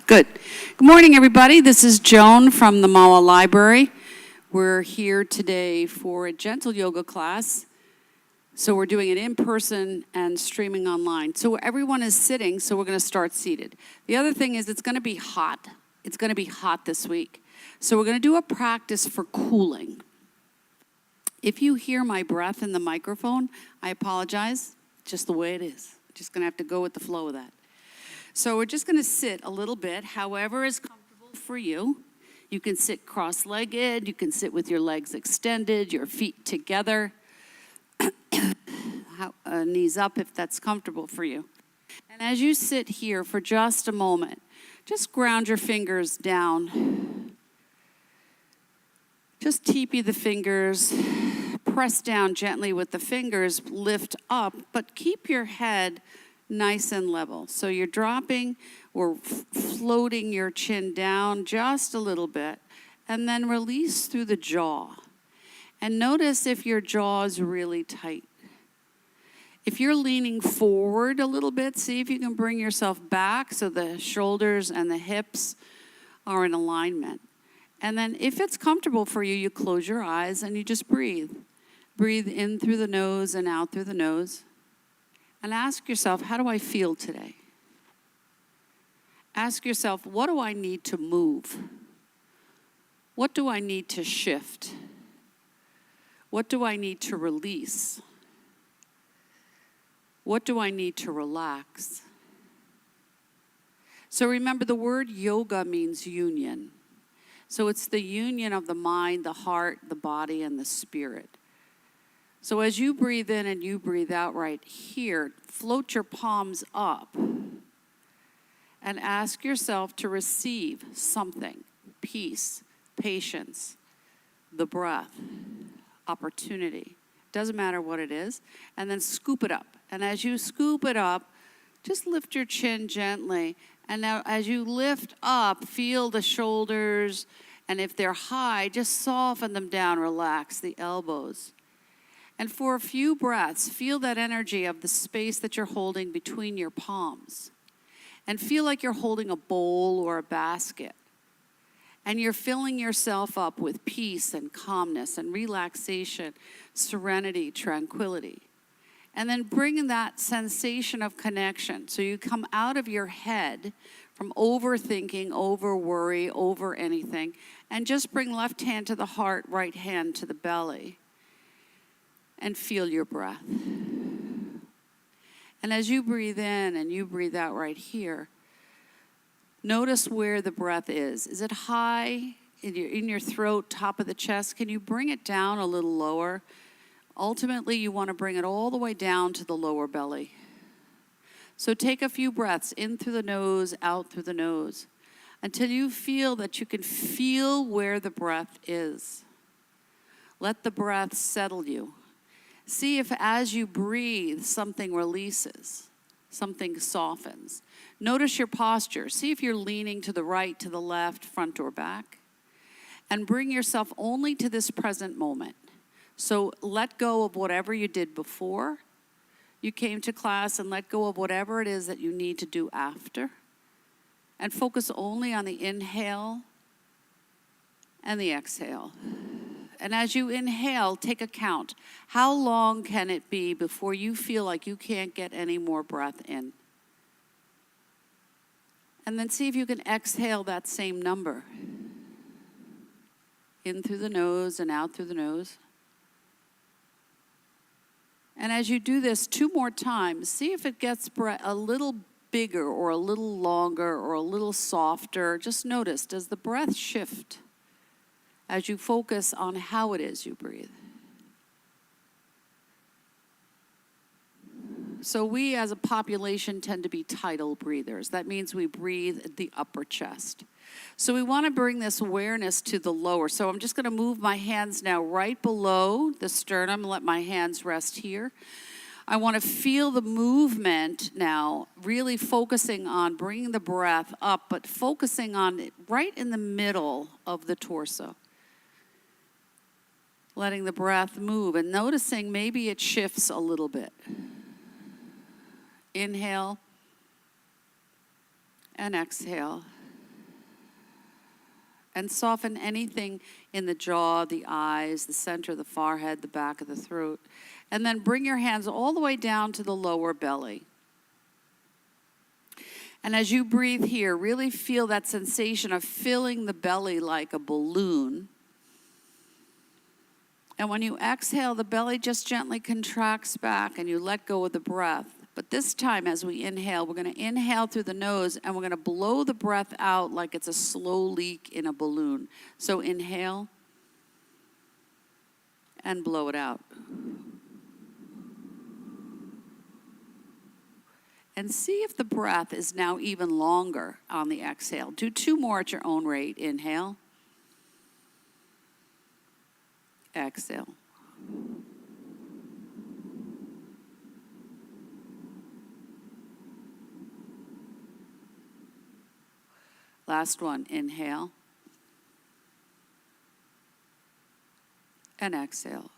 Good. Good morning, everybody. This is Joan from the Mawa Library. We're here today for a gentle yoga class. So we're doing it in person and streaming online. So everyone is sitting, so we're going to start seated. The other thing is it's going to be hot. It's going to be hot this week. So we're going to do a practice for cooling. If you hear my breath in the microphone, I apologize. Just the way it is. Just going to have to go with the flow of that. So we're just going to sit a little bit, however is comfortable for you. You can sit cross-legged. You can sit with your legs extended, your feet together, knees up if that's comfortable for you. And as you sit here for just a moment, just ground your fingers down. Just teepee the fingers. Press down gently with the fingers, lift up, but keep your head nice and level. So you're dropping or floating your chin down just a little bit, and then release through the jaw. And notice if your jaw is really tight. If you're leaning forward a little bit, see if you can bring yourself back so the shoulders and the hips are in alignment. And then if it's comfortable for you, you close your eyes and you just breathe. Breathe in through the nose and out through the nose. And ask yourself, how do I feel today? Ask yourself, what do I need to move? What do I need to shift? What do I need to release? What do I need to relax? So remember, the word yoga means union. So it's the union of the mind, the heart, the body, and the spirit. So as you breathe in and you breathe out right here, float your palms up and ask yourself to receive something: peace, patience, the breath, opportunity. Doesn't matter what it is. And then scoop it up. And as you scoop it up, just lift your chin gently. And now as you lift up, feel the shoulders. And if they're high, just soften them down, relax the elbows. And for a few breaths, feel that energy of the space that you're holding between your palms. And feel like you're holding a bowl or a basket. And you're filling yourself up with peace and calmness and relaxation, serenity, tranquility. And then bring that sensation of connection. So you come out of your head from overthinking, over worry, over anything. And just bring left hand to the heart, right hand to the belly. And feel your breath. And as you breathe in and you breathe out right here, notice where the breath is. Is it high in your throat, top of the chest? Can you bring it down a little lower? Ultimately, you want to bring it all the way down to the lower belly. So take a few breaths in through the nose, out through the nose, until you feel that you can feel where the breath is. Let the breath settle you. See if as you breathe, something releases, something softens. Notice your posture. See if you're leaning to the right, to the left, front or back. And bring yourself only to this present moment. So let go of whatever you did before you came to class, and let go of whatever it is that you need to do after. And focus only on the inhale and the exhale. And as you inhale, take a count. How long can it be before you feel like you can't get any more breath in? And then see if you can exhale that same number. In through the nose and out through the nose. And as you do this 2 more times, see if it gets a little bigger or a little longer or a little softer. Just notice, does the breath shift as you focus on how it is you breathe? So we as a population tend to be tidal breathers. That means we breathe the upper chest. So we want to bring this awareness to the lower. So I'm just going to move my hands now right below the sternum, let my hands rest here. I want to feel the movement now, really focusing on bringing the breath up, but focusing on it right in the middle of the torso. Letting the breath move and noticing maybe it shifts a little bit. Inhale and exhale. And soften anything in the jaw, the eyes, the center of the forehead, the back of the throat. And then bring your hands all the way down to the lower belly. And as you breathe here, really feel that sensation of filling the belly like a balloon. And when you exhale, the belly just gently contracts back and you let go of the breath. But this time, as we inhale, we're going to inhale through the nose and we're going to blow the breath out like it's a slow leak in a balloon. So inhale and blow it out. And see if the breath is now even longer on the exhale. Do 2 more at your own rate. Inhale. Exhale. Last one. Inhale. And exhale.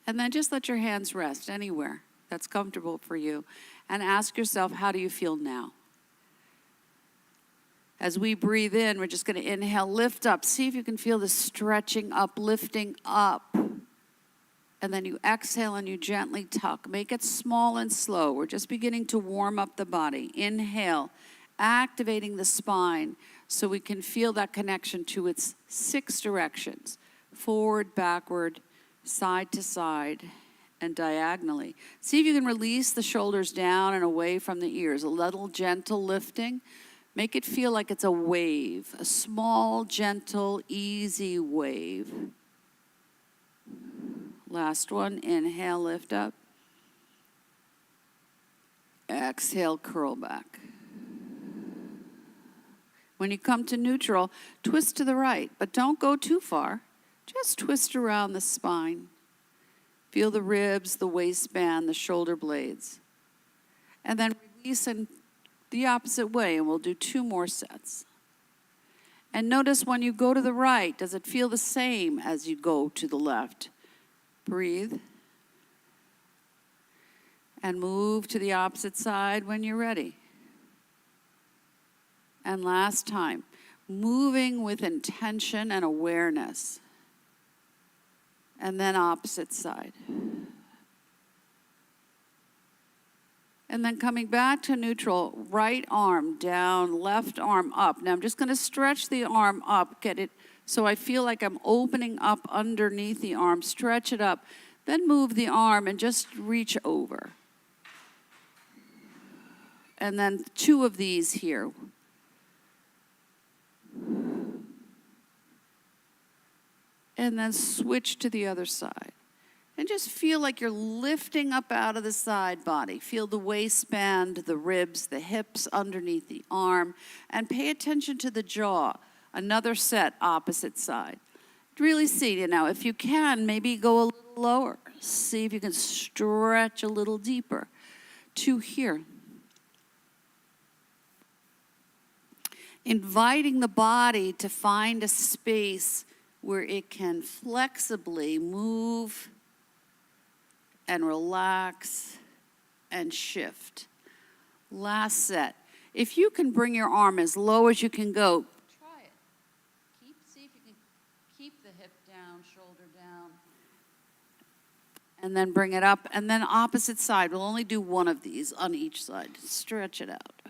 And then just let your hands rest anywhere that's comfortable for you. And ask yourself, how do you feel now? As we breathe in, we're just going to inhale, lift up. See if you can feel the stretching up, lifting up. And then you exhale and you gently tuck. Make it small and slow. We're just beginning to warm up the body. Inhale, activating the spine so we can feel that connection to its 6 directions. Forward, backward, side to side, and diagonally. See if you can release the shoulders down and away from the ears. A little gentle lifting. Make it feel like it's a wave, a small, gentle, easy wave. Last one, inhale, lift up. Exhale, curl back. When you come to neutral, twist to the right, but don't go too far. Just twist around the spine. Feel the ribs, the waistband, the shoulder blades. And then release in the opposite way, and we'll do 2 more sets. And notice when you go to the right, does it feel the same as you go to the left? Breathe. And move to the opposite side when you're ready. And last time, moving with intention and awareness. And then opposite side. And then coming back to neutral, right arm down, left arm up. Now I'm just going to stretch the arm up, get it so I feel like I'm opening up underneath the arm. Stretch it up. Then move the arm and just reach over. And then 2 of these here. And then switch to the other side. And just feel like you're lifting up out of the side body. Feel the waistband, the ribs, the hips underneath the arm. And pay attention to the jaw. Another set, opposite side. Really see, now, if you can, maybe go a little lower. See if you can stretch a little deeper. 2 here. Inviting the body to find a space where it can flexibly move and relax and shift. Last set. If you can bring your arm as low as you can go, try it. See if you can keep the hip down, shoulder down. And then bring it up. And then opposite side. We'll only do 1 of these on each side. Stretch it out.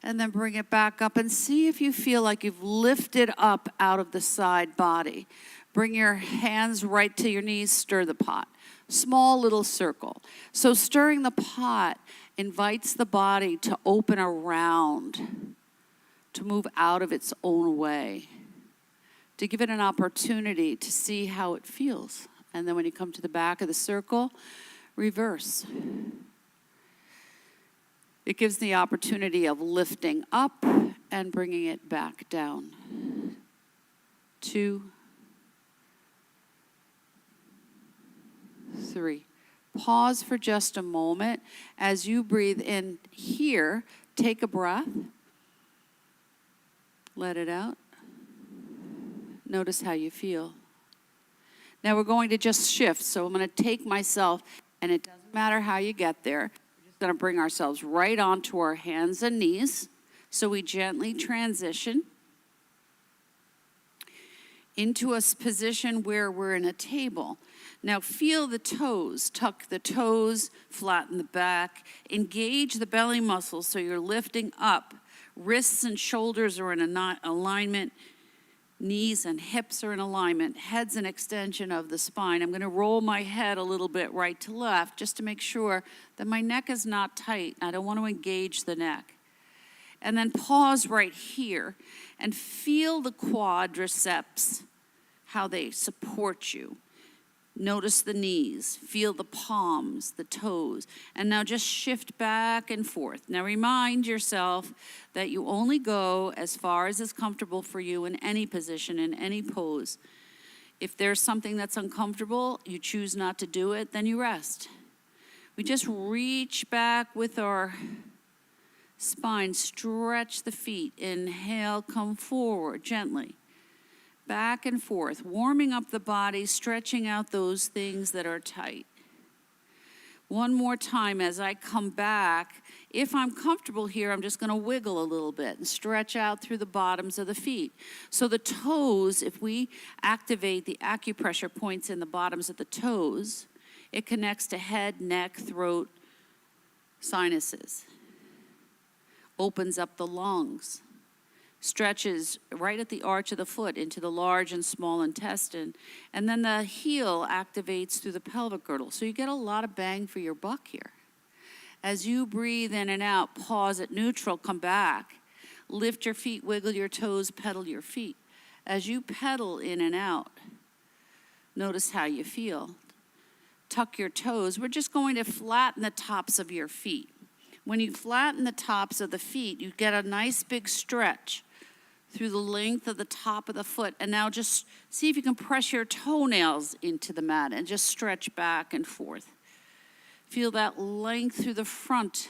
And then bring it back up and see if you feel like you've lifted up out of the side body. Bring your hands right to your knees, stir the pot. Small little circle. So stirring the pot invites the body to open around, to move out of its own way, to give it an opportunity to see how it feels. And then when you come to the back of the circle, reverse. It gives the opportunity of lifting up and bringing it back down. 2, 3. Pause for just a moment. As you breathe in here, take a breath. Let it out. Notice how you feel. Now we're going to just shift. So I'm going to take myself, and it doesn't matter how you get there. We're Going to bring ourselves right onto our hands and knees. So we gently transition into a position where we're in a table. Now feel the toes, tuck the toes, flatten the back, engage the belly muscles so you're lifting up. Wrists and shoulders are in alignment, knees and hips are in alignment, head's an extension of the spine. I'm gonna roll my head a little bit right to left just to make sure that my neck is not tight. I don't want to engage the neck. And then pause right here and feel the quadriceps, how they support you. Notice the knees, feel the palms, the toes, and now just shift back and forth. Now remind yourself that you only go as far as is comfortable for you in any position, in any pose. If there's something that's uncomfortable, you choose not to do it, then you rest. We just reach back with our spine, stretch the feet. Inhale, come forward gently. Back and forth, warming up the body, stretching out those things that are tight. One more time as I come back. If I'm comfortable here, I'm just going to wiggle a little bit and stretch out through the bottoms of the feet. So the toes, if we activate the acupressure points in the bottoms of the toes, it connects to head, neck, throat, sinuses. Opens up the lungs, stretches right at the arch of the foot into the large and small intestine, and then the heel activates through the pelvic girdle. So you get a lot of bang for your buck here. As you breathe in and out, pause at neutral, come back. Lift your feet, wiggle your toes, pedal your feet. As you pedal in and out, notice how you feel. Tuck your toes. We're just going to flatten the tops of your feet. When you flatten the tops of the feet, you get a nice big stretch through the length of the top of the foot. And now just see if you can press your toenails into the mat and just stretch back and forth. Feel that length through the front.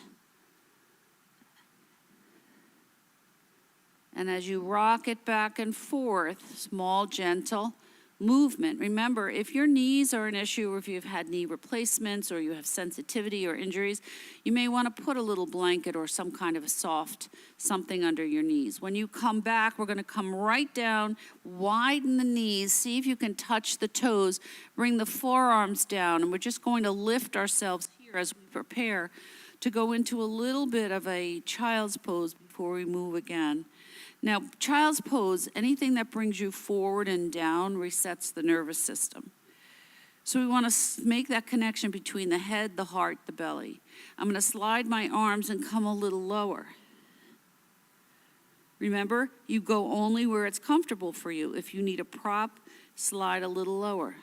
And as you rock it back and forth, small, gentle movement. Remember, if your knees are an issue, or if you've had knee replacements, or you have sensitivity or injuries, you may want to put a little blanket or some kind of a soft something under your knees. When you come back, we're going to come right down, widen the knees, see if you can touch the toes, bring the forearms down, and we're just going to lift ourselves here as we prepare to go into a little bit of a child's pose before we move again. Now, child's pose, anything that brings you forward and down resets the nervous system. So we want to make that connection between the head, the heart, the belly. I'm going to slide my arms and come a little lower. Remember, you go only where it's comfortable for you. If you need a prop, slide a little lower.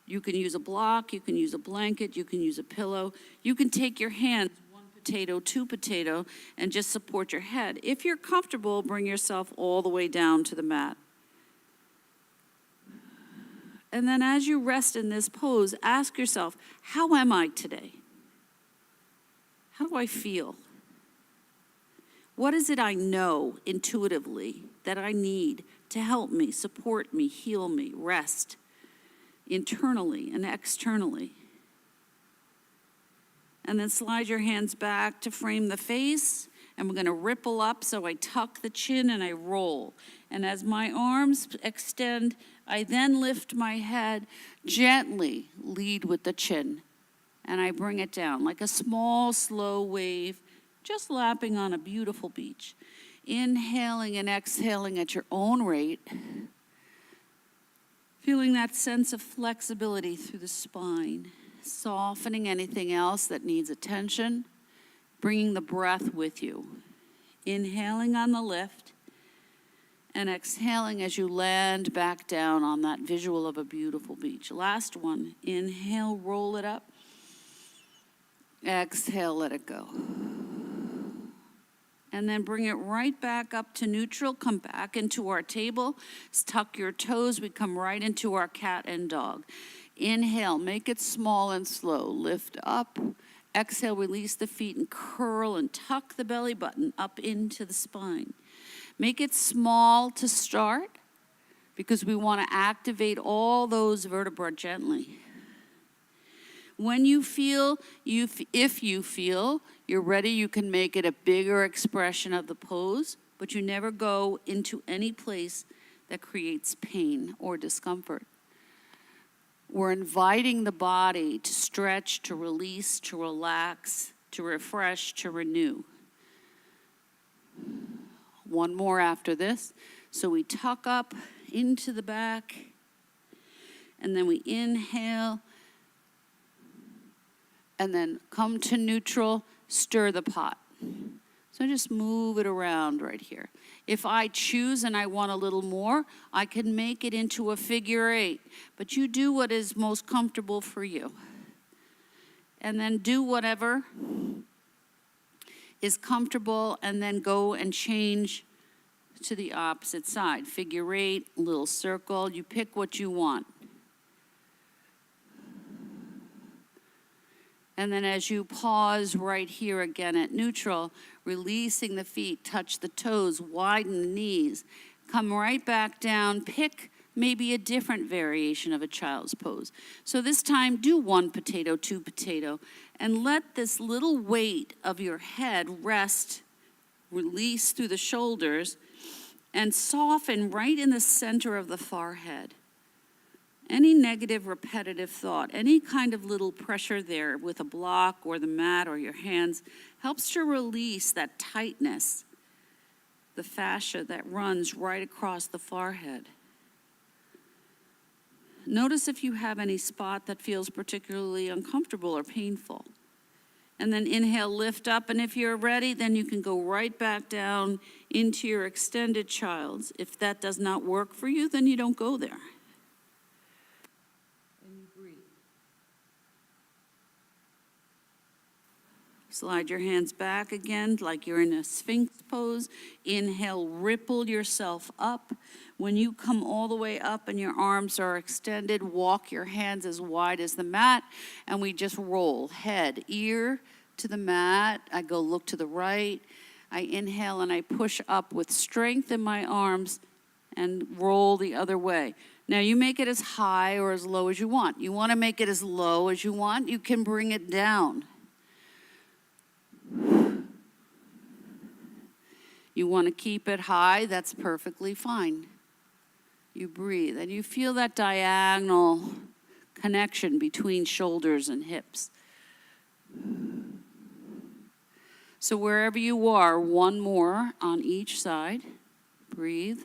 You can use a block, you can use a blanket, you can use a pillow. You can take your hands, potato, two potato, and just support your head. If you're comfortable, bring yourself all the way down to the mat. And then as you rest in this pose, ask yourself, how am I today? How do I feel? What is it I know intuitively that I need to help me, support me, heal me, rest internally and externally? And then slide your hands back to frame the face. And we're going to ripple up, so I tuck the chin and I roll. And as my arms extend, I then lift my head, gently lead with the chin. And I bring it down like a small, slow wave, just lapping on a beautiful beach. Inhaling and exhaling at your own rate. Feeling that sense of flexibility through the spine. Softening anything else that needs attention, bringing the breath with you. Inhaling on the lift, and exhaling as you land back down on that visual of a beautiful beach. Last one, inhale, roll it up. Exhale, let it go. And then bring it right back up to neutral. Come back into our table. Tuck your toes. We come right into our cat and dog. Inhale, make it small and slow. Lift up. Exhale, release the feet and curl and tuck the belly button up into the spine. Make it small to start because we want to activate all those vertebrae gently. When you feel, if you feel you're ready, you can make it a bigger expression of the pose, but you never go into any place that creates pain or discomfort. We're inviting the body to stretch, to release, to relax, to refresh, to renew. One more after this. So we tuck up into the back, and then we inhale, and then come to neutral, stir the pot. So just move it around right here. If I choose and I want a little more, I can make it into a figure 8. But you do what is most comfortable for you. And then do whatever is comfortable, and then go and change to the opposite side. Figure 8, little circle, you pick what you want. And then as you pause right here again at neutral, releasing the feet, touch the toes, widen the knees, come right back down, pick maybe a different variation of a child's pose. So this time, do 1 potato, 2 potato, and let this little weight of your head rest, release through the shoulders, and soften right in the center of the forehead. Any negative repetitive thought, any kind of little pressure there with a block or the mat or your hands helps to release that tightness, the fascia that runs right across the forehead. Notice if you have any spot that feels particularly uncomfortable or painful. And then inhale, lift up, and if you're ready, then you can go right back down into your extended child's. If that does not work for you, then you don't go there. Slide your hands back again like you're in a Sphinx pose. Inhale, ripple yourself up. When you come all the way up and your arms are extended, walk your hands as wide as the mat, and we just roll. Head, ear to the mat. I go look to the right. I inhale and I push up with strength in my arms and roll the other way. Now you make it as high or as low as you want. You want to make it as low as you want, you can bring it down. You want to keep it high, that's perfectly fine. You breathe, and you feel that diagonal connection between shoulders and hips. So wherever you are, 1 more on each side. Breathe.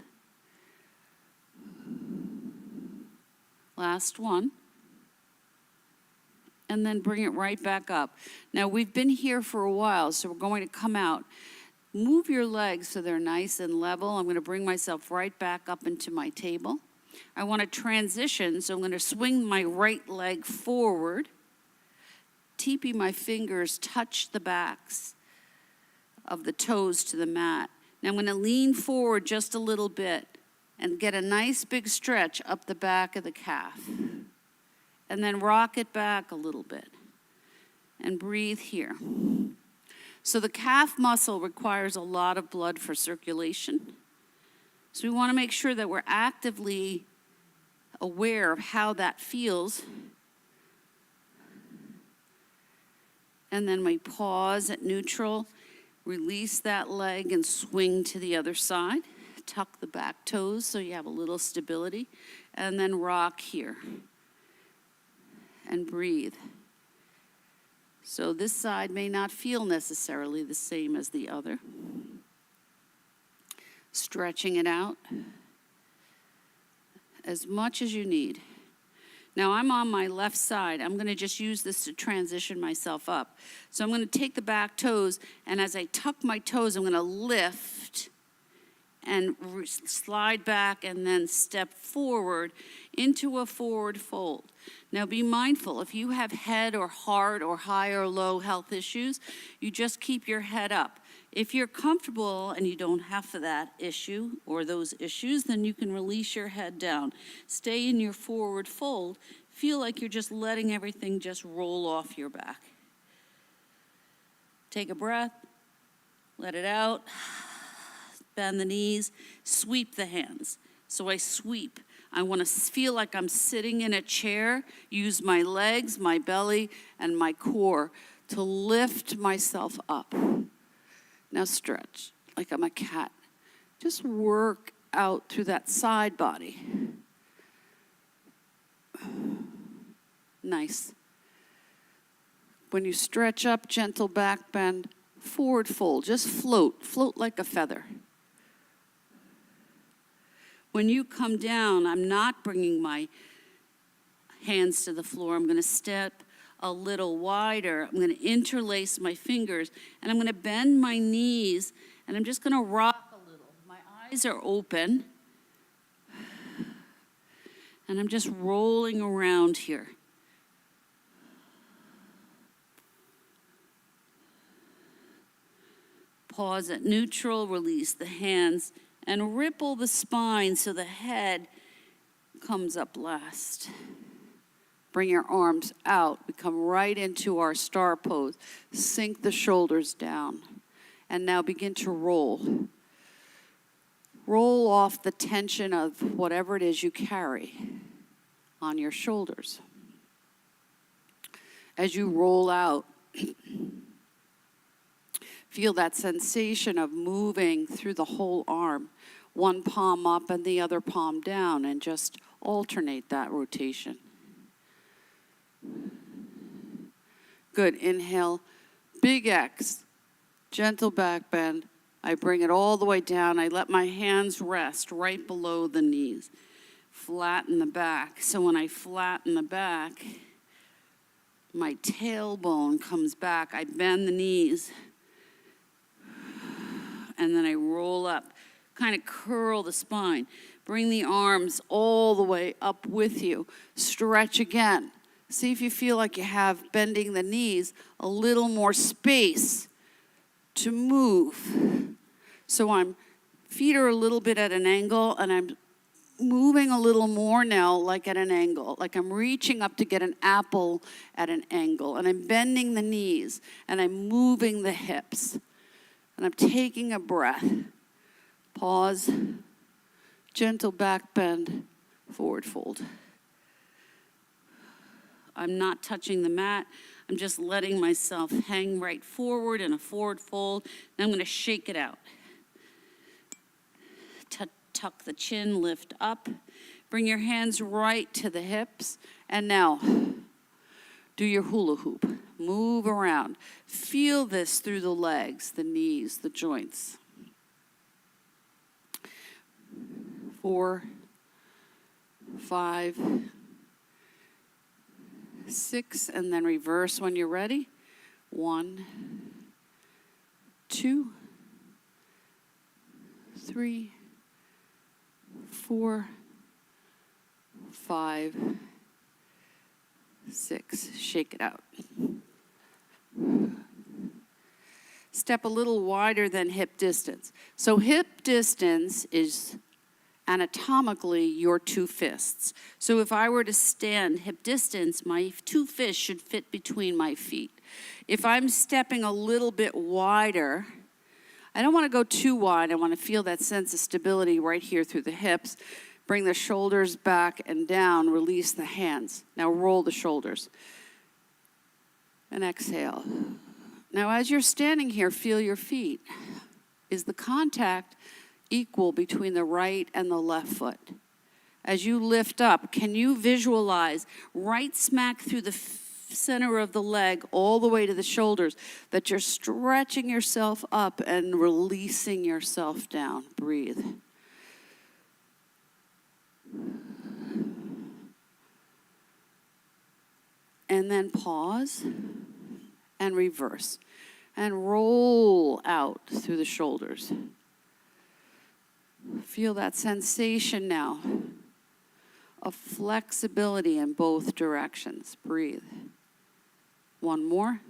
Last one. And then bring it right back up. Now, we've been here for a while, so we're going to come out. Move your legs so they're nice and level. I'm going to bring myself right back up into my table. I want to transition, so I'm going to swing my right leg forward. Teepee my fingers touch the backs of the toes to the mat. Now I'm going to lean forward just a little bit and get a nice big stretch up the back of the calf. And then rock it back a little bit. And breathe here. So the calf muscle requires a lot of blood for circulation. So we want to make sure that we're actively aware of how that feels. And then we pause at neutral, release that leg and swing to the other side. Tuck the back toes so you have a little stability. And then rock here. And breathe. So this side may not feel necessarily the same as the other. Stretching it out as much as you need. Now I'm on my left side. I'm going to just use this to transition myself up. So I'm going to take the back toes, and as I tuck my toes, I'm going to lift and slide back and then step forward into a forward fold. Now be mindful, if you have head or heart or high or low health issues, you just keep your head up. If you're comfortable and you don't have that issue or those issues, then you can release your head down. Stay in your forward fold. Feel like you're just letting everything just roll off your back. Take a breath, let it out. Bend the knees, sweep the hands. So I sweep. I want to feel like I'm sitting in a chair, use my legs, my belly, and my core to lift myself up. Now stretch like I'm a cat. Just work out through that side body. Nice. When you stretch up, gentle back bend, forward fold. Just float. Float like a feather. When you come down, I'm not bringing my hands to the floor. I'm going to step a little wider. I'm going to interlace my fingers, and I'm going to bend my knees, and I'm just going to rock a little. My eyes are open, and I'm just rolling around here. Pause at neutral, release the hands, and ripple the spine so the head comes up last. Bring your arms out. We come right into our star pose. Sink the shoulders down. And now begin to roll. Roll off the tension of whatever it is you carry on your shoulders. As you roll out, feel that sensation of moving through the whole arm. One palm up and the other palm down, and just alternate that rotation. Good. Inhale, big X, gentle back bend. I bring it all the way down. I let my hands rest right below the knees. Flatten the back. So when I flatten the back, my tailbone comes back. I bend the knees. And then I roll up. Kind of curl the spine. Bring the arms all the way up with you. Stretch again. See if you feel like you have, bending the knees, a little more space to move. So feet are a little bit at an angle, and I'm moving a little more now, like at an angle. Like I'm reaching up to get an apple at an angle. And I'm bending the knees, and I'm moving the hips. And I'm taking a breath. Pause, gentle back bend, forward fold. I'm not touching the mat. I'm just letting myself hang right forward in a forward fold. And I'm going to shake it out. Tuck the chin, lift up. Bring your hands right to the hips. And now, do your hula hoop. Move around. Feel this through the legs, the knees, the joints. 4, 5, 6, and then reverse when you're ready. 1, 2, 3, 4, 5, 6. Shake it out. Step a little wider than hip distance. So hip distance is anatomically your 2 fists. So if I were to stand hip distance, my 2 fists should fit between my feet. If I'm stepping a little bit wider, I don't want to go too wide. I want to feel that sense of stability right here through the hips. Bring the shoulders back and down. Release the hands. Now roll the shoulders. And exhale. Now as you're standing here, feel your feet. Is the contact equal between the right and the left foot? As you lift up, can you visualize right smack through the center of the leg all the way to the shoulders, that you're stretching yourself up and releasing yourself down? Breathe. And then pause and reverse and roll out through the shoulders. Feel that sensation now of flexibility in both directions. Breathe. One more.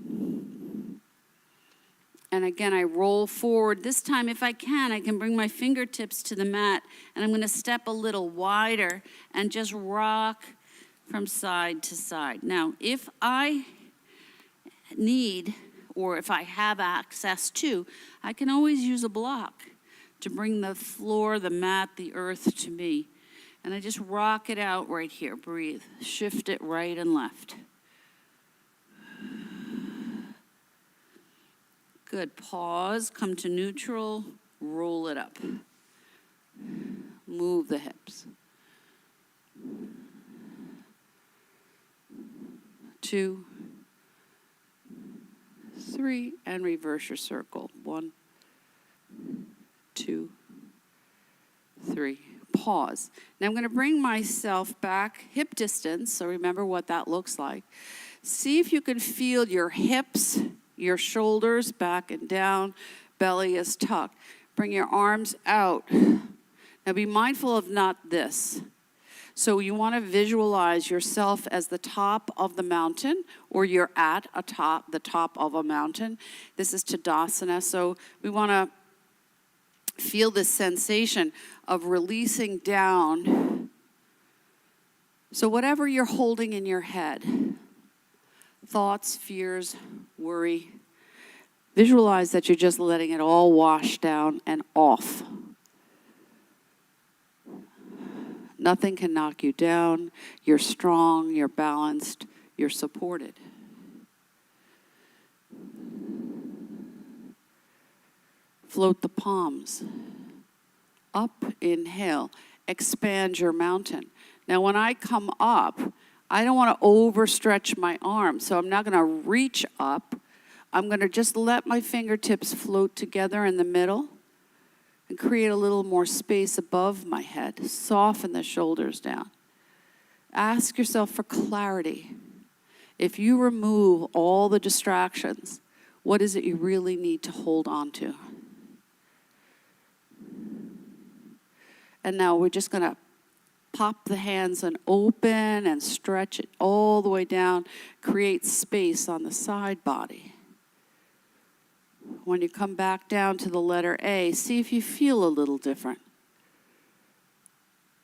And again, I roll forward. This time, if I can bring my fingertips to the mat, and I'm going to step a little wider and just rock from side to side. Now, if I need, or if I have access to, I can always use a block to bring the floor, the mat, the earth to me. And I just rock it out right here. Breathe. Shift it right and left. Good. Pause. Come to neutral. Roll it up. Move the hips. 2, 3, and reverse your circle. 1, 2, 3. Pause. Now I'm going to bring myself back hip distance, so remember what that looks like. See if you can feel your hips, your shoulders back and down, belly is tucked. Bring your arms out. Now be mindful of not this. So you want to visualize yourself as the top of the mountain, or you're at the top of a mountain. This is Tadasana, so we want to feel this sensation of releasing down. So whatever you're holding in your head, thoughts, fears, worry, visualize that you're just letting it all wash down and off. Nothing can knock you down. You're strong, you're balanced, you're supported. Float the palms. Up, inhale. Expand your mountain. Now when I come up, I don't want to overstretch my arms, so I'm not going to reach up. I'm going to just let my fingertips float together in the middle and create a little more space above my head. Soften the shoulders down. Ask yourself for clarity. If you remove all the distractions, what is it you really need to hold on to? And now we're just going to pop the hands and open and stretch it all the way down. Create space on the side body. When you come back down to the letter A, see if you feel a little different.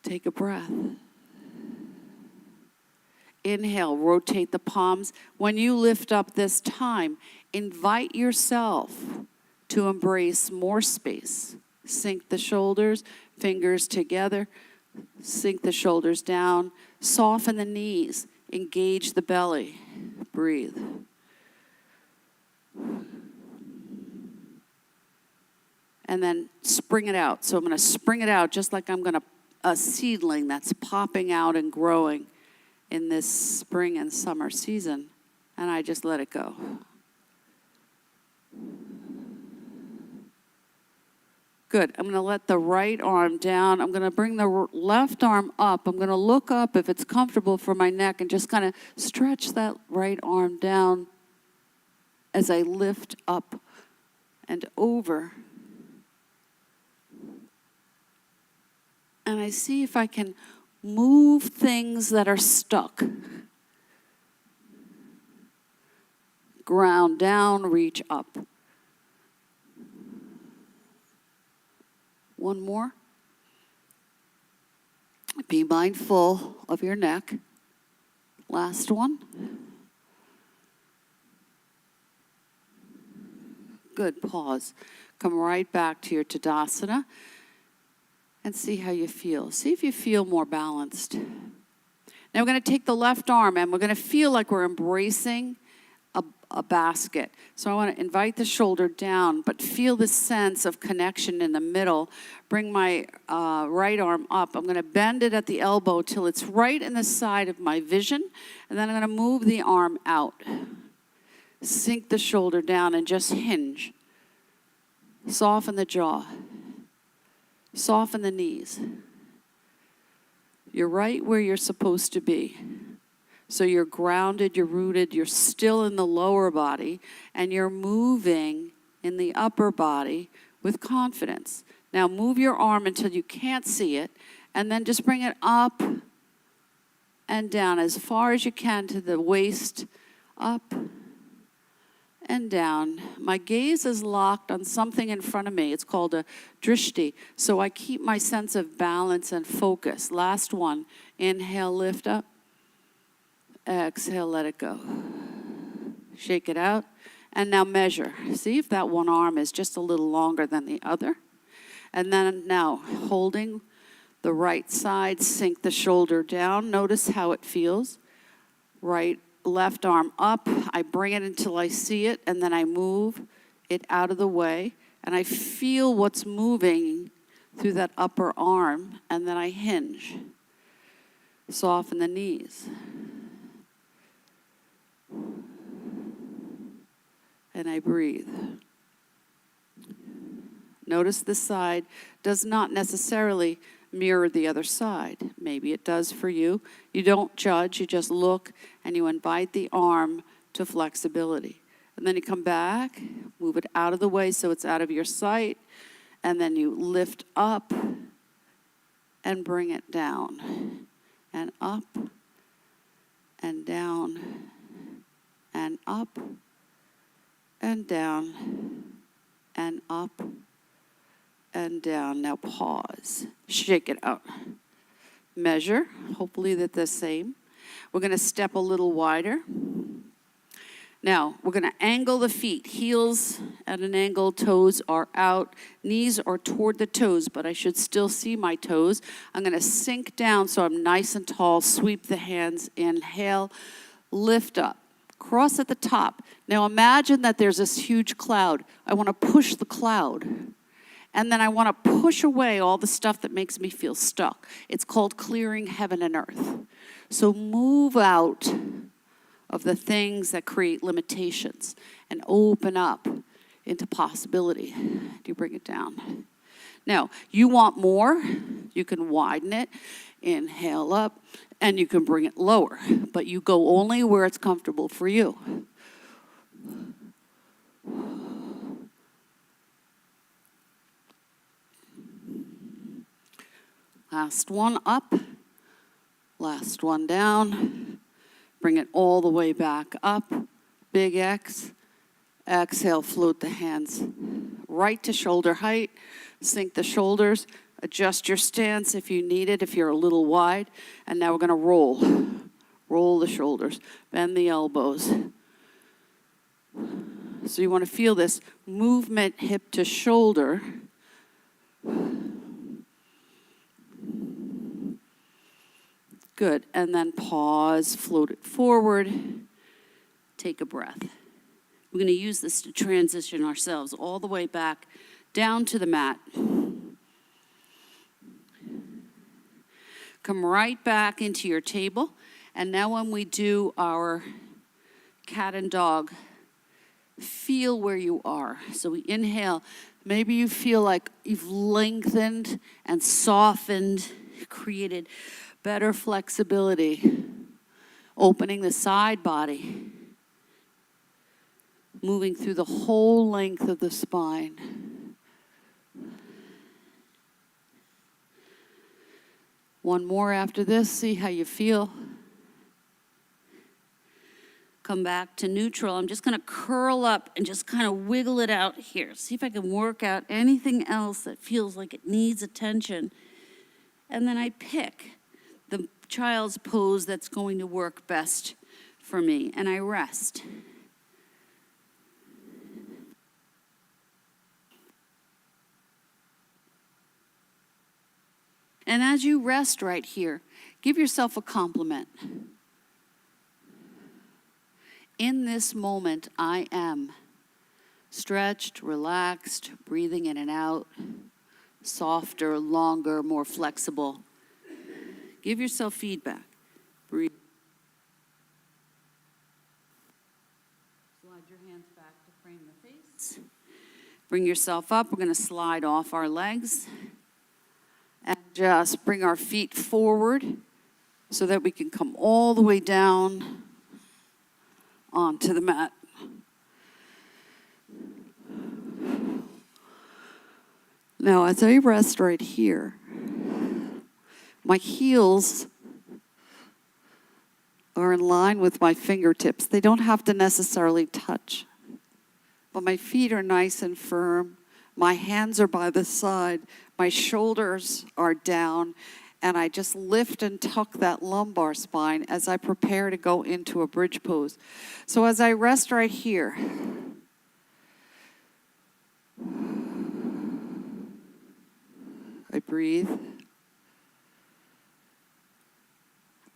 Take a breath. Inhale, rotate the palms. When you lift up this time, invite yourself to embrace more space. Sink the shoulders, fingers together. Sink the shoulders down. Soften the knees. Engage the belly. Breathe. And then spring it out. So I'm going to spring it out just like I'm going to a seedling that's popping out and growing in this spring and summer season. And I just let it go. Good. I'm going to let the right arm down. I'm going to bring the left arm up. I'm going to look up if it's comfortable for my neck and just kind of stretch that right arm down as I lift up and over. And I see if I can move things that are stuck. Ground down, reach up. One more. Be mindful of your neck. Last one. Good. Pause. Come right back to your Tadasana and see how you feel. See if you feel more balanced. Now we're going to take the left arm and we're going to feel like we're embracing a basket. So I want to invite the shoulder down, but feel the sense of connection in the middle. Bring my right arm up. I'm going to bend it at the elbow till it's right in the side of my vision, and then I'm going to move the arm out. Sink the shoulder down and just hinge. Soften the jaw. Soften the knees. You're right where you're supposed to be. So you're grounded, you're rooted, you're still in the lower body, and you're moving in the upper body with confidence. Now move your arm until you can't see it, and then just bring it up and down as far as you can to the waist, up and down. My gaze is locked on something in front of me. It's called a drishti. So I keep my sense of balance and focus. Last one. Inhale, lift up. Exhale, let it go. Shake it out. And now measure. See if that one arm is just a little longer than the other. And then now holding The right side, sink the shoulder down. Notice how it feels. Left arm up. I bring it until I see it, and then I move it out of the way. And I feel what's moving through that upper arm, and then I hinge. Soften the knees. And I breathe. Notice this side does not necessarily mirror the other side. Maybe it does for you. You don't judge, you just look and you invite the arm to flexibility. And then you come back, move it out of the way so it's out of your sight, and then you lift up and bring it down. And up and down and up and down and up and down. Now pause. Shake it out. Measure. Hopefully they're the same. We're going to step a little wider. Now, we're going to angle the feet. Heels at an angle, toes are out. Knees are toward the toes, but I should still see my toes. I'm going to sink down so I'm nice and tall. Sweep the hands. Inhale. Lift up. Cross at the top. Now imagine that there's this huge cloud. I want to push the cloud. And then I want to push away all the stuff that makes me feel stuck. It's called clearing heaven and earth. So move out of the things that create limitations and open up into possibility. Do you bring it down? Now, you want more, you can widen it, inhale up, and you can bring it lower. But you go only where it's comfortable for you. Last one up, last one down. Bring it all the way back up. Big X. Exhale, float the hands right to shoulder height. Sink the shoulders. Adjust your stance if you need it, if you're a little wide. And now we're going to roll. Roll the shoulders. Bend the elbows. So you want to feel this movement hip to shoulder. Good. And then pause, float it forward. Take a breath. We're going to use this to transition ourselves all the way back down to the mat. Come right back into your table. And now when we do our cat and dog, feel where you are. So we inhale. Maybe you feel like you've lengthened and softened, created better flexibility, opening the side body, moving through the whole length of the spine. One more after this, see how you feel. Come back to neutral. I'm just going to curl up and just kind of wiggle it out here. See if I can work out anything else that feels like it needs attention. And then I pick the child's pose that's going to work best for me, and I rest. And as you rest right here, give yourself a compliment. In this moment, I am stretched, relaxed, breathing in and out, softer, longer, more flexible. Give yourself feedback. Breathe. Slide your hands back to frame the face. Bring yourself up. We're going to slide off our legs. And just bring our feet forward so that we can come all the way down onto the mat. Now, as I rest right here, my heels are in line with my fingertips. They don't have to necessarily touch, but my feet are nice and firm. My hands are by the side. My shoulders are down, and I just lift and tuck that lumbar spine as I prepare to go into a bridge pose. So as I rest right here, I breathe.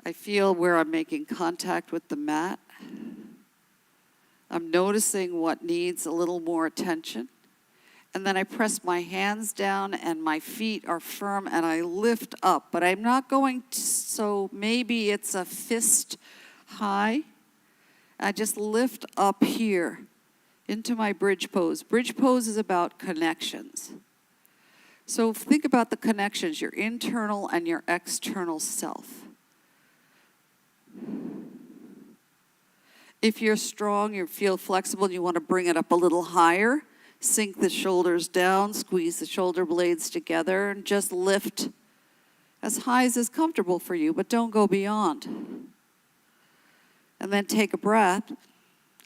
I feel where I'm making contact with the mat. I'm noticing what needs a little more attention. And then I press my hands down and my feet are firm and I lift up. But I'm not going to, so maybe it's a fist high. I just lift up here into my bridge pose. Bridge pose is about connections. So think about the connections, your internal and your external self. If you're strong, you feel flexible, you want to bring it up a little higher, sink the shoulders down, squeeze the shoulder blades together, and just lift as high as is comfortable for you, but don't go beyond. And then take a breath,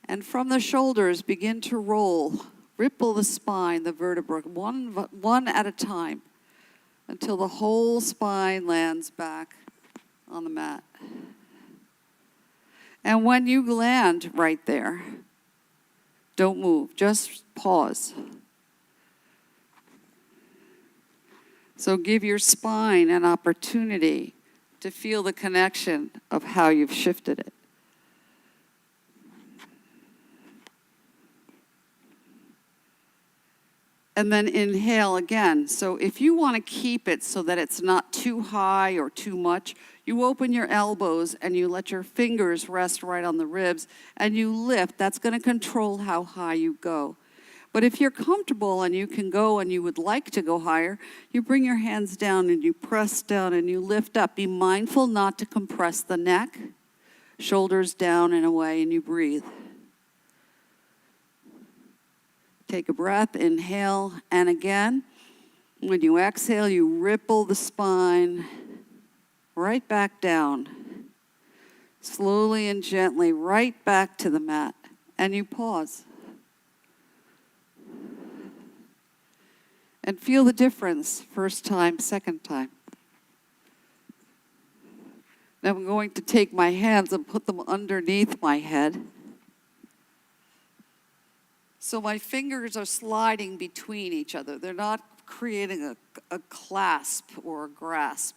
and from the shoulders, begin to roll. Ripple the spine, the vertebra, one at a time, until the whole spine lands back on the mat. And when you land right there, don't move, just pause. So give your spine an opportunity to feel the connection of how you've shifted it. And then inhale again. So if you want to keep it so that it's not too high or too much, you open your elbows and you let your fingers rest right on the ribs and you lift. That's going to control how high you go. But if you're comfortable and you can go and you would like to go higher, you bring your hands down and you press down and you lift up. Be mindful not to compress the neck, shoulders down and away, and you breathe. Take a breath, inhale, and again, when you exhale, you ripple the spine right back down. Slowly and gently, right back to the mat, and you pause. And feel the difference, first time, second time. Now I'm going to take my hands and put them underneath my head. So my fingers are sliding between each other. They're not creating a clasp or a grasp.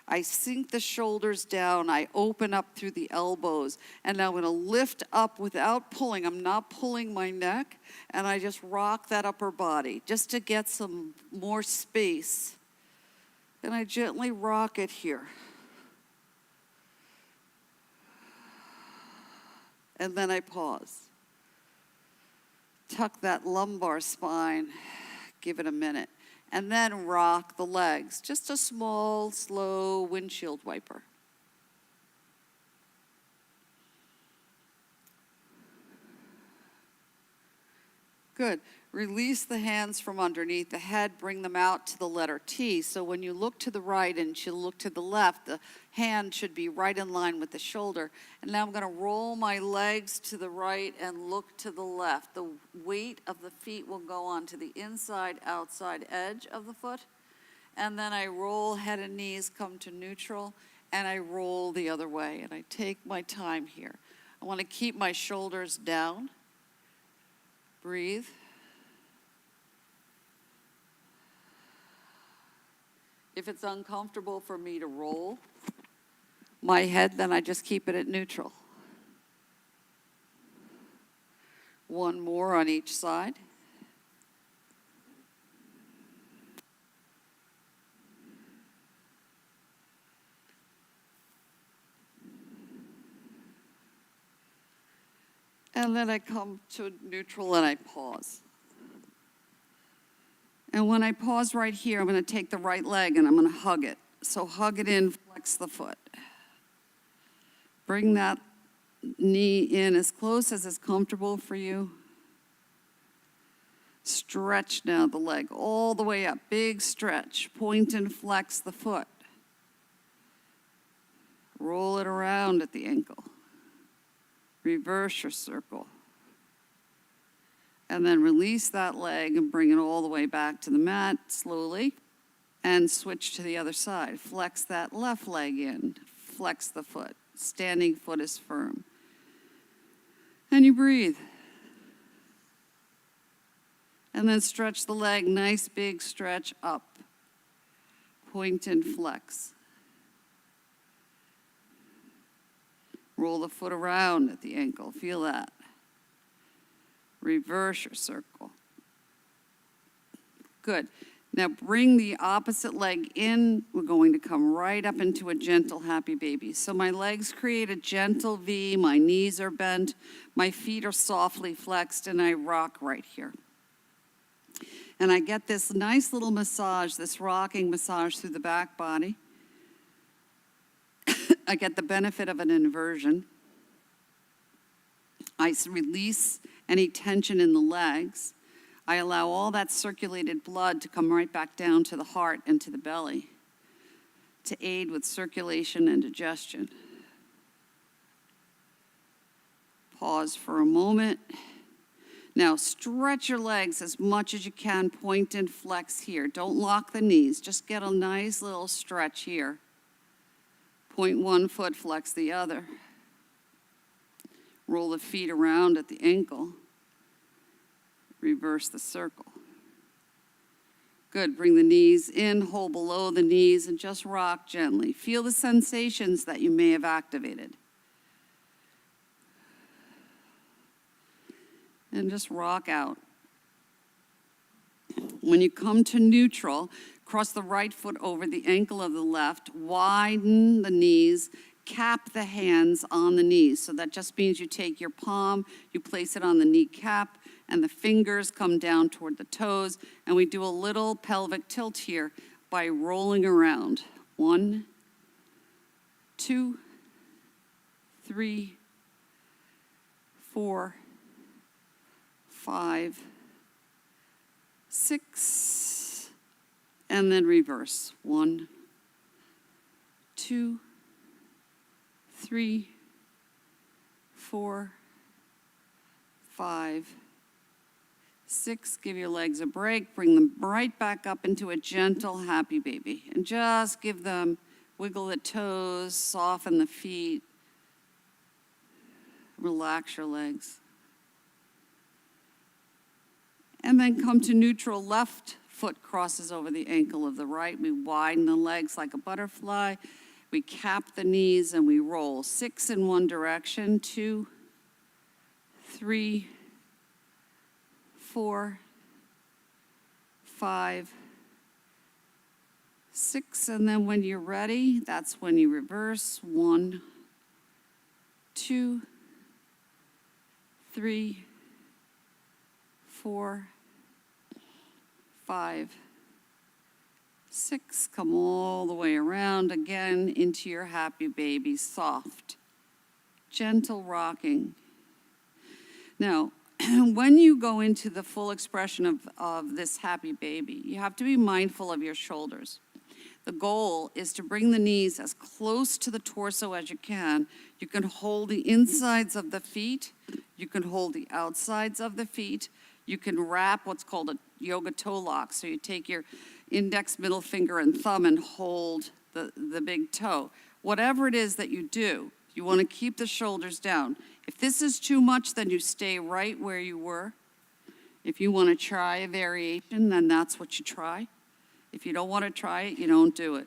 I sink the shoulders down. I open up through the elbows. And now I'm going to lift up without pulling. I'm not pulling my neck. And I just rock that upper body just to get some more space. And I gently rock it here. And then I pause. Tuck that lumbar spine, give it a minute, and then rock the legs. Just a small, slow windshield wiper. Good. Release the hands from underneath the head, bring them out to the letter T. So when you look to the right and you look to the left, the hand should be right in line with the shoulder. And now I'm going to roll my legs to the right and look to the left. The weight of the feet will go onto the inside, outside edge of the foot. And then I roll, head and knees come to neutral, and I roll the other way. And I take my time here. I want to keep my shoulders down. Breathe. If it's uncomfortable for me to roll my head, then I just keep it at neutral. One more on each side. And then I come to neutral and I pause. And when I pause right here, I'm going to take the right leg and I'm going to hug it. So hug it in, flex the foot. Bring that knee in as close as is comfortable for you. Stretch now the leg all the way up. Big stretch. Point and flex the foot. Roll it around at the ankle. Reverse your circle. And then release that leg and bring it all the way back to the mat slowly. And switch to the other side. Flex that left leg in. Flex the foot. Standing foot is firm. And you breathe. And then stretch the leg. Nice big stretch up. Point and flex. Roll the foot around at the ankle. Feel that. Reverse your circle. Good. Now bring the opposite leg in. We're going to come right up into a gentle happy baby. So my legs create a gentle V. My knees are bent. My feet are softly flexed, and I rock right here. And I get this nice little massage, this rocking massage through the back body. I get the benefit of an inversion. I release any tension in the legs. I allow all that circulated blood to come right back down to the heart and to the belly to aid with circulation and digestion. Pause for a moment. Now stretch your legs as much as you can, point and flex here. Don't lock the knees, just get a nice little stretch here. Point one foot, flex the other. Roll the feet around at the ankle. Reverse the circle. Good, bring the knees in, hold below the knees, and just rock gently. Feel the sensations that you may have activated. And just rock out. When you come to neutral, cross the right foot over the ankle of the left, widen the knees, cap the hands on the knees. So that just means you take your palm, you place it on the kneecap, and the fingers come down toward the toes, and we do a little pelvic tilt here by rolling around. 1, 2, 3, 4, 5, 6, and then reverse. 1, 2, 3, 4, 5, 6. Give your legs a break. Bring them right back up into a gentle, happy baby. And just give them, wiggle the toes, soften the feet, relax your legs. And then come to neutral. Left foot crosses over the ankle of the right. We widen the legs like a butterfly. We cap the knees and we roll. 6 in one direction. 2, 3, 4, 5, 6. And then when you're ready, that's when you reverse. 1, 2, 3, 4, 5, 6. Come all the way around again into your happy baby, soft, gentle rocking. Now, when you go into the full expression of this happy baby, you have to be mindful of your shoulders. The goal is to bring the knees as close to the torso as you can. You can hold the insides of the feet. You can hold the outsides of the feet. You can wrap what's called a yoga toe lock. So you take your index, middle finger, and thumb and hold the big toe. Whatever it is that you do, you want to keep the shoulders down. If this is too much, then you stay right where you were. If you want to try a variation, then that's what you try. If you don't want to try it, you don't do it.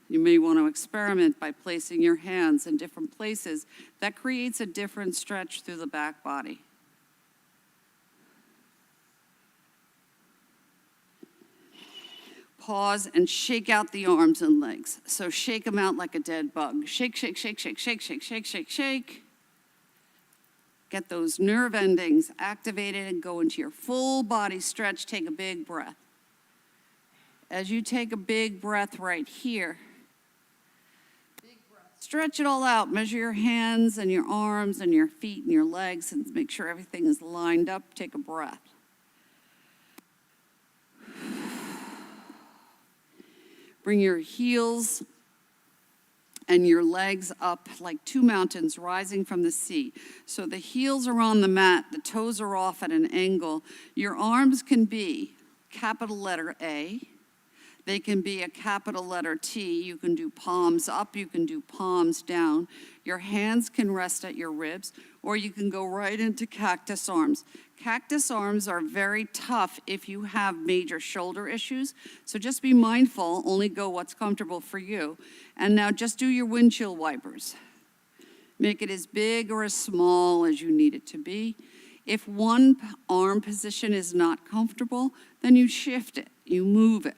You may want to experiment by placing your hands in different places. That creates a different stretch through the back body. Pause and shake out the arms and legs. So shake them out like a dead bug. Shake, shake, shake, shake, shake, shake, shake, shake, shake. Get those nerve endings activated and go into your full body stretch. Take a big breath. As you take a big breath right here, stretch it all out. Measure your hands and your arms and your feet and your legs and make sure everything is lined up. Take a breath. Bring your heels and your legs up like two mountains rising from the sea. So the heels are on the mat, the toes are off at an angle. Your arms can be capital letter A. They can be a capital letter T. You can do palms up, you can do palms down. Your hands can rest at your ribs, or you can go right into cactus arms. Cactus arms are very tough if you have major shoulder issues, so just be mindful, only go what's comfortable for you. And now just do your windshield wipers. Make it as big or as small as you need it to be. If one arm position is not comfortable, then you shift it, you move it.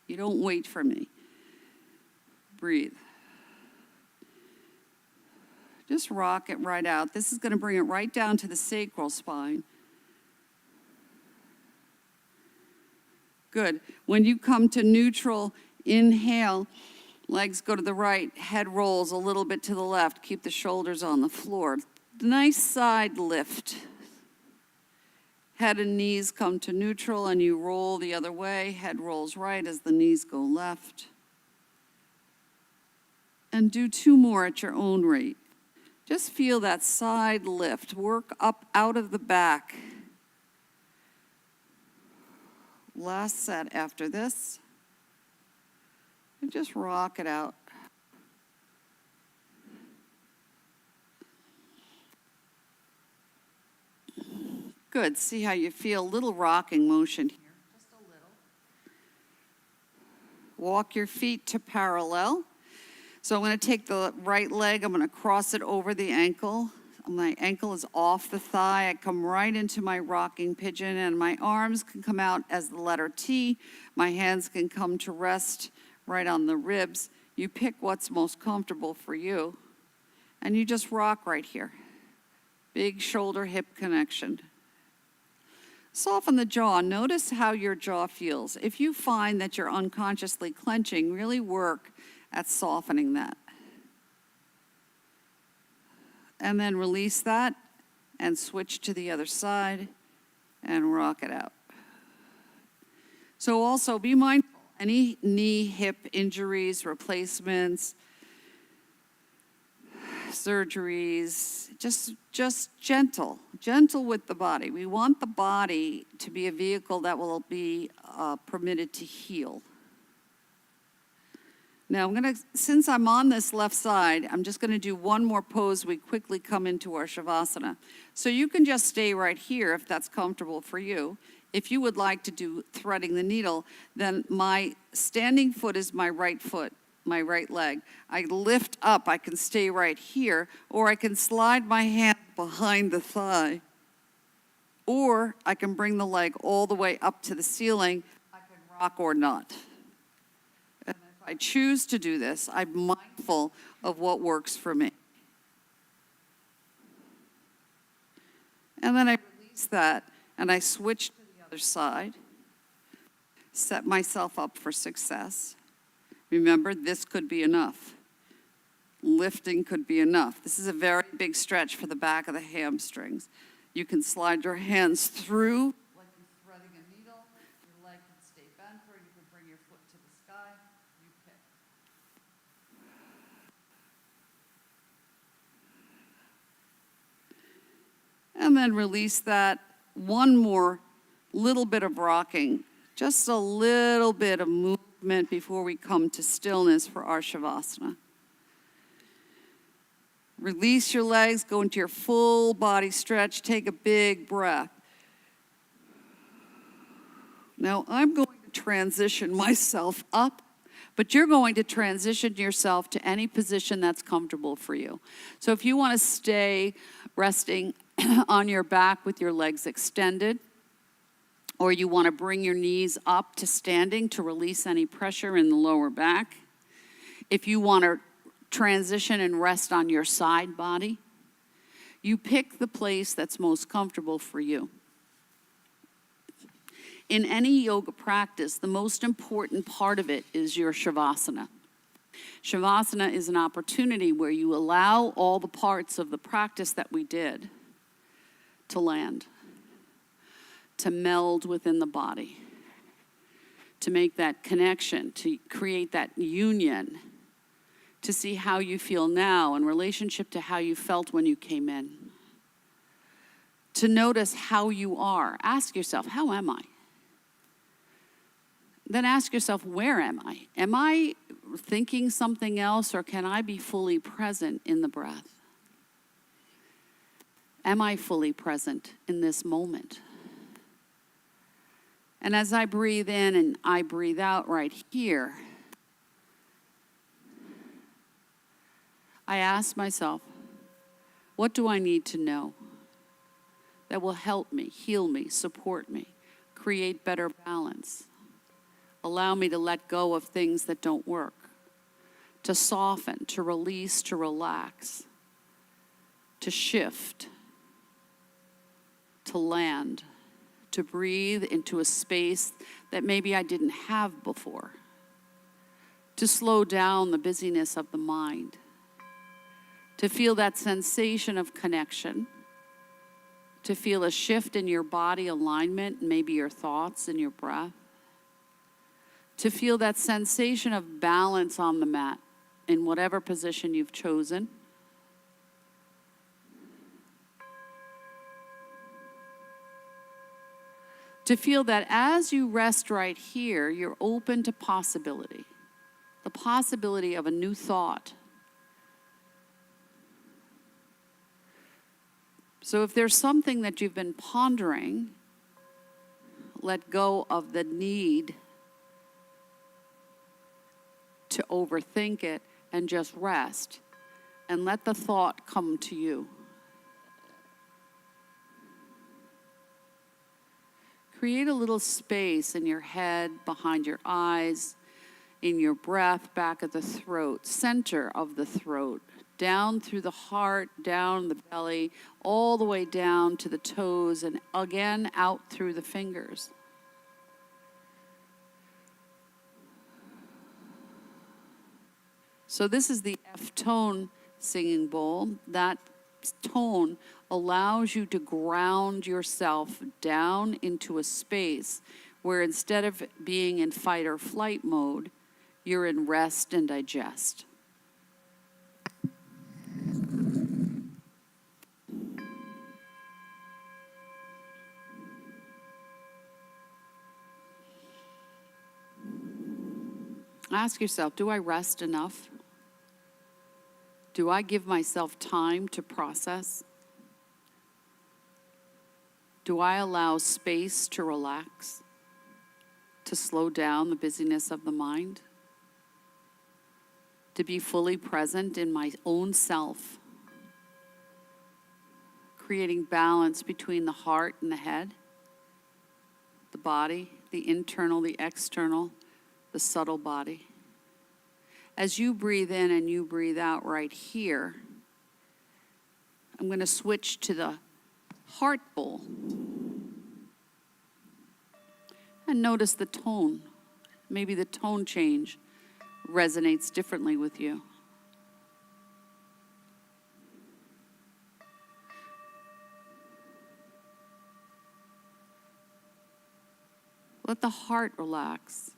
You don't wait for me. Breathe. Just rock it right out. This is going to bring it right down to the sacral spine. Good. When you come to neutral, inhale, legs go to the right, head rolls a little bit to the left. Keep the shoulders on the floor. Nice side lift. Head and knees come to neutral and you roll the other way. Head rolls right as the knees go left. And do 2 more at your own rate. Just feel that side lift. Work up out of the back. Last set after this. And just rock it out. Good. See how you feel? Little rocking motion here. Just a little. Walk your feet to parallel. So I'm going to take the right leg. I'm going to cross it over the ankle. My ankle is off the thigh. I come right into my rocking pigeon, and my arms can come out as the letter T. My hands can come to rest right on the ribs. You pick what's most comfortable for you, and you just rock right here. Big shoulder-hip connection. Soften the jaw. Notice how your jaw feels. If you find that you're unconsciously clenching, really work at softening that. And then release that and switch to the other side and rock it out. So also be mindful, any knee, hip injuries, replacements, surgeries, just gentle with the body. We want the body to be a vehicle that will be permitted to heal. Now since I'm on this left side, I'm just gonna do one more pose. We quickly come into our Shavasana. So you can just stay right here if that's comfortable for you. If you would like to do threading the needle, then my standing foot is my right foot, my right leg. I lift up, I can stay right here, or I can slide my hand behind the thigh, or I can bring the leg all the way up to the ceiling. I can rock or not. And if I choose to do this, I'm mindful of what works for me. And then I release that, and I switch to the other side, set myself up for success. Remember, this could be enough. Lifting could be enough. This is a very big stretch for the back of the hamstrings. You can slide your hands through like you're threading a needle. Your leg can stay bent, or you can bring your foot to the sky. You pick. And then release that. One more little bit of rocking. Just a little bit of movement before we come to stillness for our Shavasana. Release your legs, go into your full body stretch, take a big breath. Now I'm going to transition myself up, but you're going to transition yourself to any position that's comfortable for you. So if you want to stay resting on your back with your legs extended, or you want to bring your knees up to standing to release any pressure in the lower back. If you want to transition and rest on your side body, you pick the place that's most comfortable for you. In any yoga practice, the most important part of it is your Shavasana. Shavasana is an opportunity where you allow all the parts of the practice that we did to land, to meld within the body, to make that connection, to create that union, to see how you feel now in relationship to how you felt when you came in. To notice how you are. Ask yourself, how am I? Then ask yourself, where am I? Am I thinking something else, or can I be fully present in the breath? Am I fully present in this moment? And as I breathe in and I breathe out right here, I ask myself, what do I need to know that will help me, heal me, support me, create better balance, allow me to let go of things that don't work, to soften, to release, to relax, to shift, to land, to breathe into a space that maybe I didn't have before, to slow down the busyness of the mind, to feel that sensation of connection, to feel a shift in your body alignment, maybe your thoughts and your breath, to feel that sensation of balance on the mat in whatever position you've chosen. To feel that as you rest right here, you're open to possibility, the possibility of a new thought. So if there's something that you've been pondering, let go of the need to overthink it and just rest and let the thought come to you. Create a little space in your head, behind your eyes, in your breath, back of the throat, center of the throat, down through the heart, down the belly, all the way down to the toes, and again out through the fingers. So this is the F-tone singing bowl. That tone allows you to ground yourself down into a space where instead of being in fight or flight mode, you're in rest and digest. Ask yourself, do I rest enough? Do I give myself time to process? Do I allow space to relax, to slow down the busyness of the mind, to be fully present in my own self, creating balance between the heart and the head, the body, the internal, the external, the subtle body? As you breathe in and you breathe out right here, I'm going to switch to the heart bowl. And notice the tone. Maybe the tone change resonates differently with you. Let the heart relax.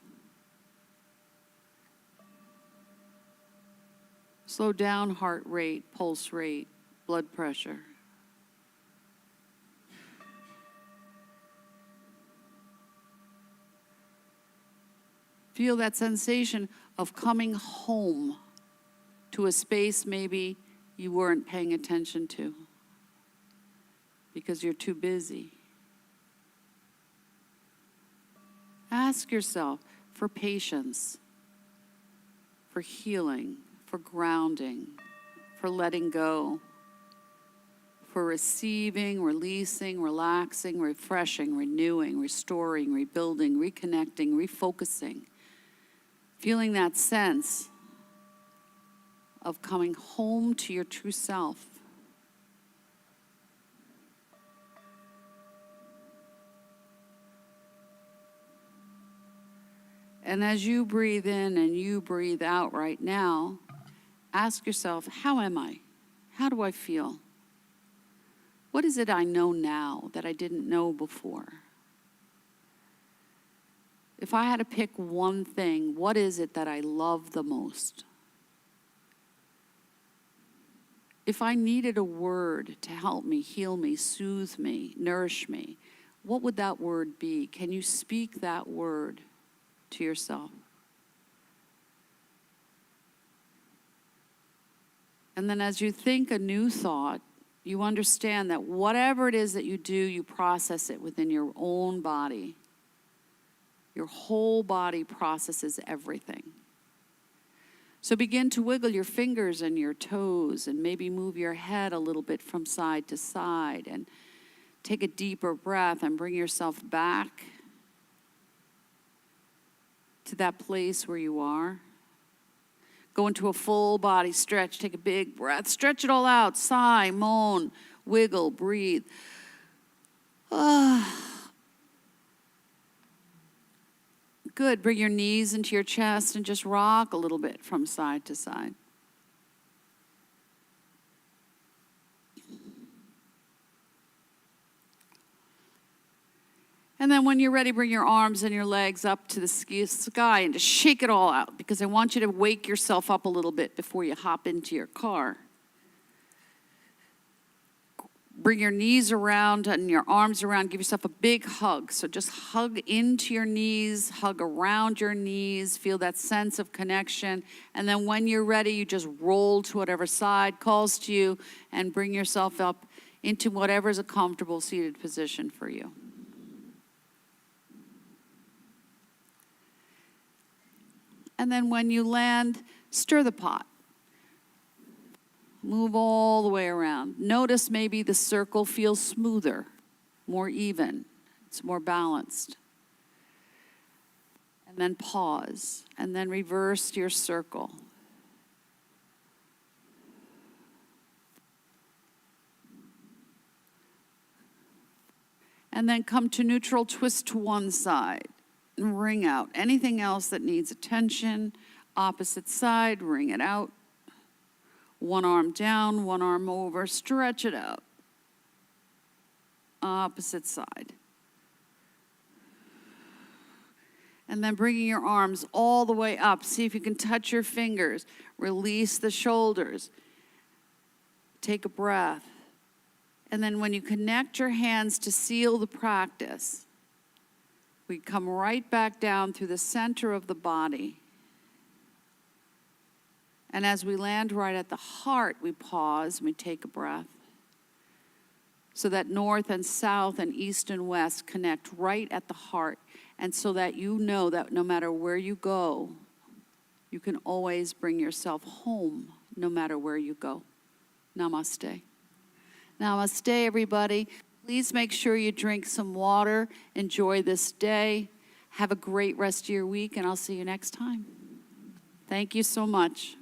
Slow down heart rate, pulse rate, blood pressure. Feel that sensation of coming home to a space maybe you weren't paying attention to because you're too busy. Ask yourself for patience, for healing, for grounding, for letting go, for receiving, releasing, relaxing, refreshing, renewing, restoring, rebuilding, reconnecting, refocusing. Feeling that sense of coming home to your true self. And as you breathe in and you breathe out right now, ask yourself, how am I? How do I feel? What is it I know now that I didn't know before? If I had to pick one thing, what is it that I love the most? If I needed a word to help me, heal me, soothe me, nourish me, what would that word be? Can you speak that word to yourself. And then as you think a new thought, you understand that whatever it is that you do, you process it within your own body. Your whole body processes everything. So begin to wiggle your fingers and your toes and maybe move your head a little bit from side to side and take a deeper breath and bring yourself back to that place where you are. Go into a full body stretch. Take a big breath. Stretch it all out. Sigh, moan, wiggle, breathe. Good. Bring your knees into your chest and just rock a little bit from side to side. And then when you're ready, bring your arms and your legs up to the sky and just shake it all out, because I want you to wake yourself up a little bit before you hop into your car. Bring your knees around and your arms around. Give yourself a big hug. So just hug into your knees, hug around your knees. Feel that sense of connection. And then when you're ready, you just roll to whatever side calls to you and bring yourself up into whatever is a comfortable seated position for you. And then when you land, stir the pot. Move all the way around. Notice maybe the circle feels smoother, more even. It's more balanced. And then pause. And then reverse your circle. And then come to neutral, twist to one side. And wring out. Anything else that needs attention, opposite side, wring it out. One arm down, one arm over, stretch it out. Opposite side. And then bringing your arms all the way up. See if you can touch your fingers. Release the shoulders. Take a breath. And then when you connect your hands to seal the practice, we come right back down through the center of the body. And as we land right at the heart, we pause and we take a breath. So that north and south and east and west connect right at the heart. And so that you know that no matter where you go, you can always bring yourself home no matter where you go. Namaste. Namaste, everybody. Please make sure you drink some water. Enjoy this day. Have a great rest of your week, and I'll see you next time. Thank you so much.